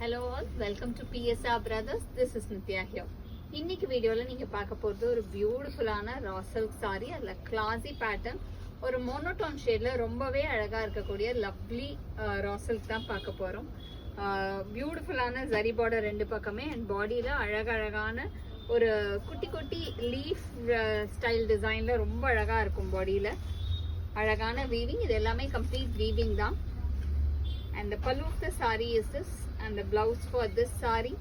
Hello all, welcome to PSR Brothers. This is Nithya here. இன்னைக்கு வீடியோல நீங்க பார்க்க போறது ஒரு பியூட்டிஃபுல்லான ரா சில்க் saree. அதுல கிளாசி பேட்டர்ன், ஒரு மோனோடோன் ஷேட்ல ரொம்பவே அழகா இருக்கக்கூடிய லவ்லி ரா சில்க் தான் பார்க்க போறோம். பியூட்டிஃபுல்லான ஜரி பார்டர் ரெண்டு பக்கமே அண்ட் பாடியில அழகழகான ஒரு குட்டி குட்டி லீஃப் ஸ்டைல் டிசைன்ல ரொம்ப அழகா இருக்கும். பாடியில அழகான வீவிங், இது எல்லாமே கம்ப்ளீட் வீவிங் தான். And the pallu of the saree is this, and the blouse for this saree,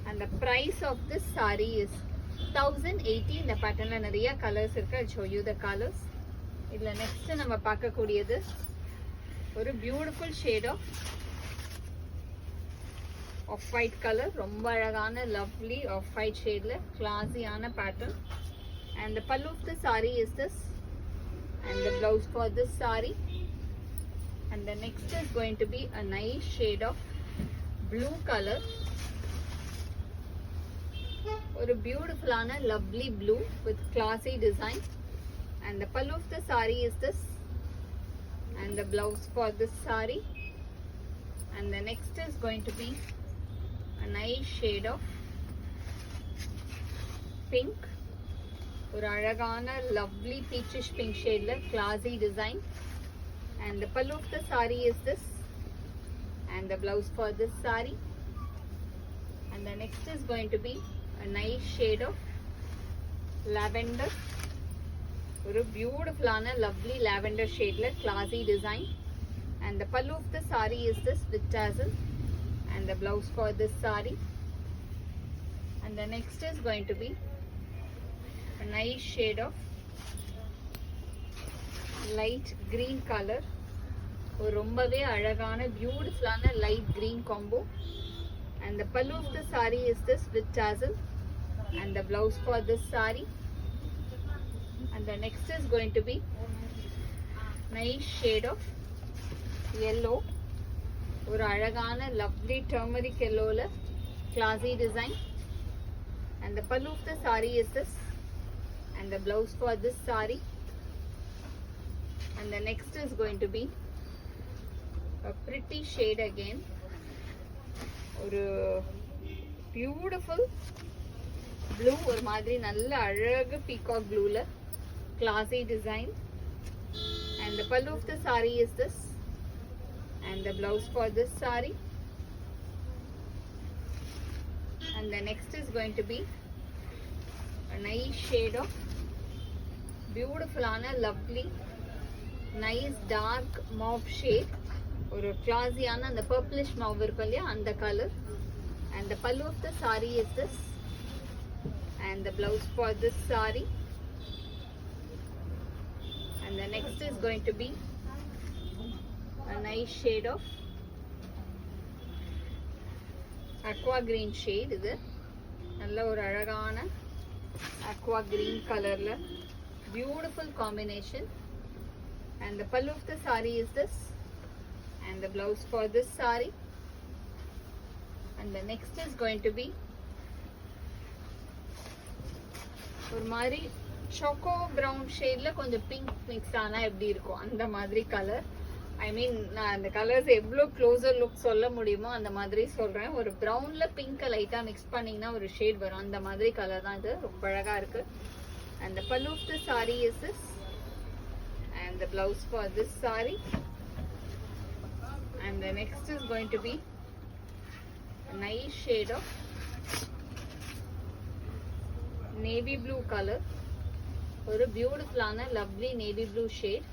and the price of this saree is 1080. இந்த பேட்டர்ன்ல நிறைய கலர்ஸ் இருக்கு. I'll show you the colors. இதுல நெக்ஸ்ட் நம்ம பார்க்க கூடியது ஒரு beautiful shade of white colour, ரொம்ப அழகான லவ்லி ஆஃப் ஒயிட் ஷேட்ல கிளாஸியான பேட்டர்ன். And the pallu of the saree is this, and the blouse for this saree. And the next is going to be a nice shade of blue color, or a beautiful lovely blue with classy design. And the pallu of the saree is this, and the blouse for this saree. And the next is going to be a nice shade of pink, or alagana lovely peachish pink shade la classy design. And the pallu of the saree is this, and the blouse for this saree. And the next is going to be a nice shade of lavender, or a beautiful lovely lavender shade like classy design. And the pallu of the saree is this with tassel, and the blouse for this saree. And the next is going to be a nice shade of light green color, ஒரு ரொம்பவே அழகான பியூட்டிஃபுல்லான light green combo. And the pallu of the saree is this with tassel, and the blouse for this saree. And the next is going to be nice shade of yellow, ஒரு அழகான lovely turmeric yellow ல classy design. And the pallu of the saree is this, and the blouse for this saree. And the next is going to be a pretty shade again, ஒரு beautiful blue, ஒரு மாதிரி நல்ல அழகு peacock blue ல classy design. And the pallu of the saree is this, and the blouse for this saree. And the next is going to be a nice shade of beautiful lovely nice dark mauve shade, ஒரு கிளாஸியான அந்த purplish mauve இருக்கும் இல்லையா அந்த colour. And the pallu of the saree is this, and the blouse for this saree. And the next is going to be a nice shade of aqua green shade. இது நல்ல ஒரு அழகான aqua green கலர்ல beautiful combination. And the pallu of the saree is this, and the blouse for this saree. And the next is going to be ஒரு மாதிரி choco brown ஷேட்ல கொஞ்சம் pink mix ஆனா எப்படி இருக்கும் அந்த மாதிரி கலர். ஐ மீன் நான் அந்த கலர்ஸ் எவ்வளோ க்ளோசர் லுக் சொல்ல முடியுமோ அந்த மாதிரி சொல்றேன். ஒரு ப்ரௌன்ல பிங்க் லைட்டா மிக்ஸ் பண்ணீங்கன்னா ஒரு ஷேட் வரும், அந்த மாதிரி கலர் தான் இது. ரொம்ப அழகா இருக்கு. And the pallu of the saree is this, and the blouse for this saree. And the next is going to be a nice shade of navy blue color, or a beautiful lovely navy blue shade.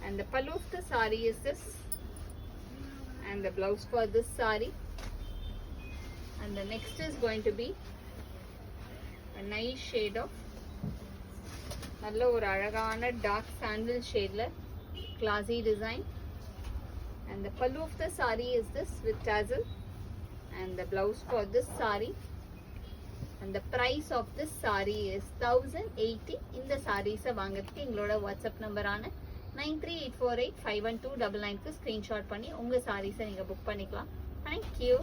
And the pallu of the saree is this, and the blouse for this saree. And the next is going to be a nice shade of நல்ல ஒரு அழகான dark sandal ஷேட்ல classy design. And the pallu of the saree is this with tassel, and the blouse for this saree. And the price of this saree is 1080. இந்த sarees வாங்குறதுக்கு எங்களோட WhatsApp நம்பரான 9384851299க்கு screenshot பண்ணி உங்க sarees நீங்க book பண்ணிக்கலாம். Thank you.